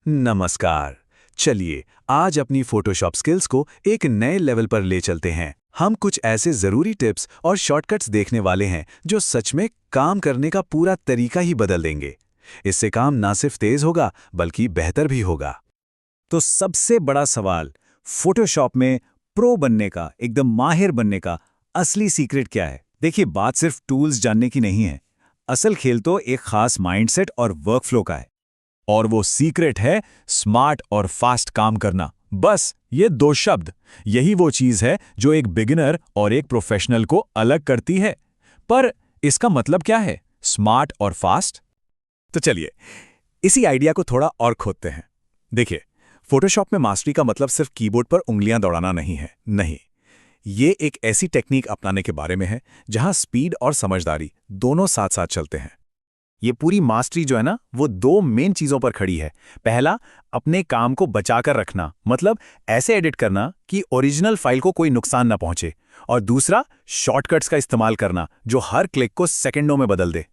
नमस्कार। चलिए आज अपनी फोटोशॉप स्किल्स को एक नए लेवल पर ले चलते हैं। हम कुछ ऐसे ज़रूरी टिप्स और शॉर्टकट्स देखने वाले हैं जो सच में काम करने का पूरा तरीका ही बदल देंगे। इससे काम ना सिर्फ तेज होगा बल्कि बेहतर भी होगा। तो सबसे बड़ा सवाल, फोटोशॉप में प्रो बनने का, एकदम माहिर बनने का असली सीक्रेट क्या है? देखिए, बात सिर्फ टूल्स जानने की नहीं है। असल खेल तो एक खास माइंडसेट और वर्कफ्लो का है। और वो सीक्रेट है स्मार्ट और फास्ट काम करना। बस ये दो शब्द, यही वो चीज है जो एक बिगिनर और एक प्रोफेशनल को अलग करती है। पर इसका मतलब क्या है, स्मार्ट और फास्ट? तो चलिए इसी आइडिया को थोड़ा और खोदते हैं। देखिए, फोटोशॉप में मास्टरी का मतलब सिर्फ कीबोर्ड पर उंगलियां दौड़ाना नहीं है। नहीं, ये एक ऐसी टेक्निक अपनाने के बारे में है जहां स्पीड और समझदारी दोनों साथ साथ चलते हैं। ये पूरी मास्टरी जो है ना, वो दो मेन चीजों पर खड़ी है। पहला, अपने काम को बचाकर रखना, मतलब ऐसे एडिट करना कि ओरिजिनल फाइल को कोई नुकसान ना पहुंचे। और दूसरा, शॉर्टकट्स का इस्तेमाल करना जो हर क्लिक को सेकंडों में बदल दे।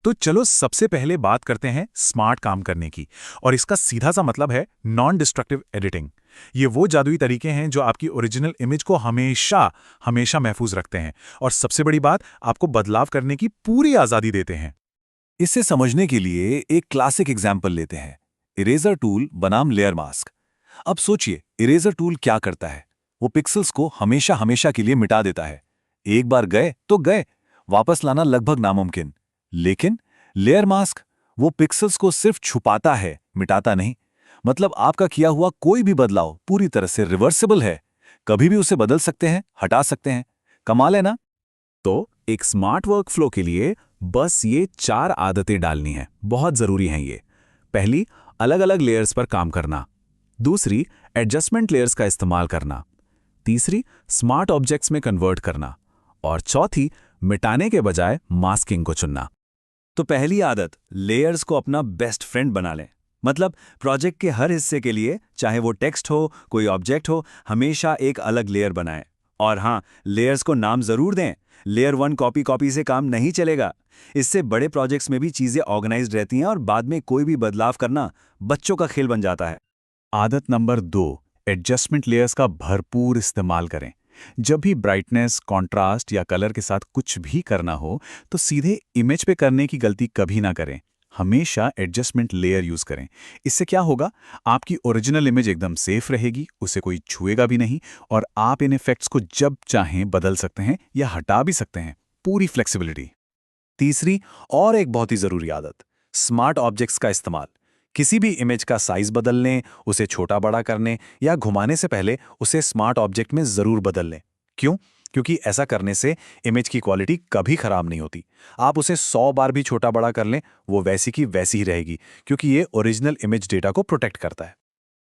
तो चलो सबसे पहले बात करते हैं स्मार्ट काम करने की, और इसका सीधा सा मतलब है नॉन डिस्ट्रक्टिव एडिटिंग। ये वो जादुई तरीके हैं जो आपकी ओरिजिनल इमेज को हमेशा हमेशा महफूज रखते हैं, और सबसे बड़ी बात, आपको बदलाव करने की पूरी आज़ादी देते हैं। इसे समझने के लिए एक क्लासिक एग्जाम्पल लेते हैं, इरेजर टूल बनाम लेयर मास्क। अब सोचिए, इरेजर टूल क्या करता है? वो पिक्सेल्स को हमेशा हमेशा के लिए मिटा देता है। एक बार गए तो गए, वापस लाना लगभग नामुमकिन। लेकिन लेयर मास्क, वो पिक्सेल्स को सिर्फ छुपाता है, मिटाता नहीं। मतलब आपका किया हुआ कोई भी बदलाव पूरी तरह से रिवर्सिबल है। कभी भी उसे बदल सकते हैं, हटा सकते हैं। कमाल है ना? तो एक स्मार्ट वर्क फ्लो के लिए बस ये 4 आदतें डालनी है, बहुत जरूरी हैं ये। पहली, अलग अलग लेयर्स पर काम करना। दूसरी, एडजस्टमेंट लेयर्स का इस्तेमाल करना। तीसरी, स्मार्ट ऑब्जेक्ट्स में कन्वर्ट करना। और चौथी, मिटाने के बजाय मास्किंग को चुनना। तो पहली आदत, लेयर्स को अपना बेस्ट फ्रेंड बना लें। मतलब प्रोजेक्ट के हर हिस्से के लिए, चाहे वो टेक्स्ट हो, कोई ऑब्जेक्ट हो, हमेशा एक अलग लेयर बनाएं। और हाँ, लेयर्स को नाम जरूर दें। लेयर 1 कॉपी से काम नहीं चलेगा। इससे बड़े प्रोजेक्ट्स में भी चीजें ऑर्गेनाइज्ड रहती हैं और बाद में कोई भी बदलाव करना बच्चों का खेल बन जाता है। आदत नंबर 2, एडजस्टमेंट लेयर्स का भरपूर इस्तेमाल करें। जब भी ब्राइटनेस, कॉन्ट्रास्ट या कलर के साथ कुछ भी करना हो, तो सीधे इमेज पे करने की गलती कभी ना करें। हमेशा एडजस्टमेंट लेयर यूज करें। इससे क्या होगा, आपकी ओरिजिनल इमेज एकदम सेफ रहेगी, उसे कोई छुएगा भी नहीं, और आप इन इफेक्ट्स को जब चाहें बदल सकते हैं या हटा भी सकते हैं। पूरी फ्लेक्सिबिलिटी। तीसरी और एक बहुत ही जरूरी आदत, स्मार्ट ऑब्जेक्ट्स का इस्तेमाल। किसी भी इमेज का साइज बदलने, उसे छोटा बड़ा करने या घुमाने से पहले उसे स्मार्ट ऑब्जेक्ट में जरूर बदल लें। क्यों? क्योंकि ऐसा करने से इमेज की क्वालिटी कभी खराब नहीं होती। आप उसे 100 बार भी छोटा बड़ा कर लें, वो वैसी की वैसी ही रहेगी, क्योंकि ये ओरिजिनल इमेज डेटा को प्रोटेक्ट करता है।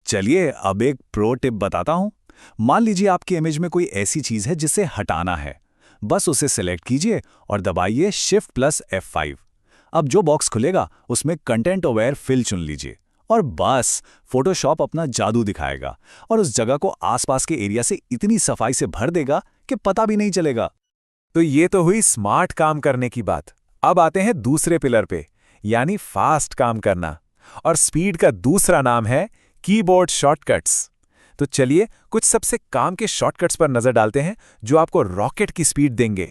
चलिए अब एक प्रो टिप बताता हूं। मान लीजिए आपकी इमेज में कोई ऐसी चीज है जिसे हटाना है। बस उसे सिलेक्ट कीजिए और दबाइए Shift+F5। अब जो बॉक्स खुलेगा उसमें कंटेंट अवेयर फिल चुन लीजिए, और बस फोटोशॉप अपना जादू दिखाएगा और उस जगह को आसपास के एरिया से इतनी सफाई से भर देगा कि पता भी नहीं चलेगा। तो ये तो हुई स्मार्ट काम करने की बात। अब आते हैं दूसरे पिलर पे, यानी फास्ट काम करना। और स्पीड का दूसरा नाम है कीबोर्ड शॉर्टकट्स। तो चलिए कुछ सबसे काम के शॉर्टकट्स पर नजर डालते हैं जो आपको रॉकेट की स्पीड देंगे।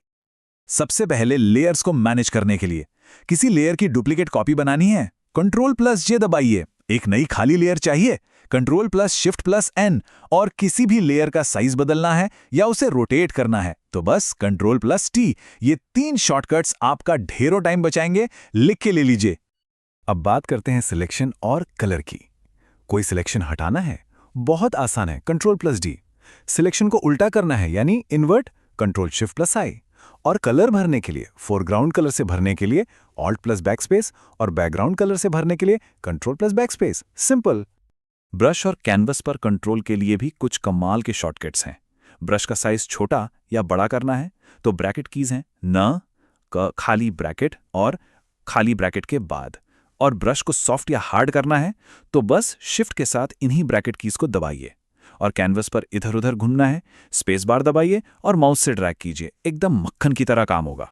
सबसे पहले, लेयर्स को मैनेज करने के लिए किसी लेयर की डुप्लीकेट कॉपी बनानी है, Ctrl+J दबाइए। एक नई खाली लेयर चाहिए, Ctrl+Shift+N। और किसी भी लेयर का साइज बदलना है या उसे रोटेट करना है तो बस Ctrl+T। ये 3 शॉर्टकट्स आपका ढेरों टाइम बचाएंगे। लिख के ले लीजिए। अब बात करते हैं सिलेक्शन और कलर की। कोई सिलेक्शन हटाना है, बहुत आसान है, Ctrl+D। सिलेक्शन को उल्टा करना है, यानी इन्वर्ट, Ctrl+Shift+I। और कलर भरने के लिए, फोरग्राउंड कलर से भरने के लिए Alt+Backspace, और बैकग्राउंड कलर से भरने के लिए Ctrl+Backspace। सिंपल। ब्रश और कैनवस पर कंट्रोल के लिए भी कुछ कमाल के शॉर्टकट्स हैं। ब्रश का साइज छोटा या बड़ा करना है तो ब्रैकेट कीज हैं, न, खाली ब्रैकेट और खाली ब्रैकेट के बाद। और ब्रश को सॉफ्ट या हार्ड करना है तो बस शिफ्ट के साथ इन्हीं ब्रैकेट कीज को दबाइए। और कैनवस पर इधर उधर घूमना है, स्पेस बार दबाइए और माउस से ड्रैग कीजिए। एकदम मक्खन की तरह काम होगा।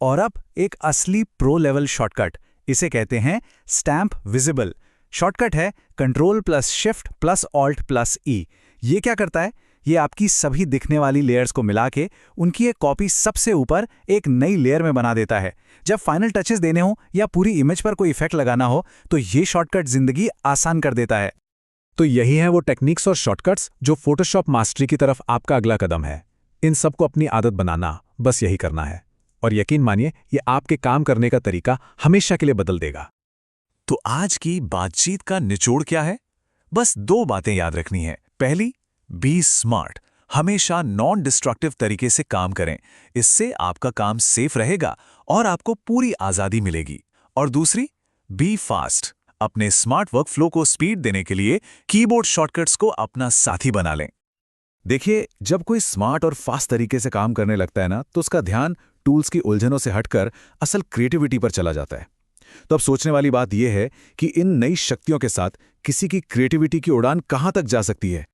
और अब एक असली प्रो लेवल शॉर्टकट, इसे कहते हैं स्टैम्प विजिबल। शॉर्टकट है Ctrl+Shift+Alt+E। ये क्या करता है? ये आपकी सभी दिखने वाली लेयर्स को मिला के उनकी एक कॉपी सबसे ऊपर एक नई लेयर में बना देता है। जब फाइनल टचेस देने हो या पूरी इमेज पर कोई इफेक्ट लगाना हो तो ये शॉर्टकट जिंदगी आसान कर देता है। तो यही है वो टेक्निक्स और शॉर्टकट्स जो फोटोशॉप मास्टरी की तरफ आपका अगला कदम है। इन सबको अपनी आदत बनाना, बस यही करना है। और यकीन मानिए, ये आपके काम करने का तरीका हमेशा के लिए बदल देगा। तो आज की बातचीत का निचोड़ क्या है? बस 2 बातें याद रखनी है। पहली, बी स्मार्ट, हमेशा नॉन डिस्ट्रक्टिव तरीके से काम करें। इससे आपका काम सेफ रहेगा और आपको पूरी आज़ादी मिलेगी। और दूसरी, बी फास्ट, अपने स्मार्ट वर्कफ्लो को स्पीड देने के लिए कीबोर्ड शॉर्टकट्स को अपना साथी बना लें। देखिए, जब कोई स्मार्ट और फास्ट तरीके से काम करने लगता है ना, तो उसका ध्यान टूल्स की उलझनों से हटकर असल क्रिएटिविटी पर चला जाता है। तो अब सोचने वाली बात यह है कि इन नई शक्तियों के साथ किसी की क्रिएटिविटी की उड़ान कहां तक जा सकती है।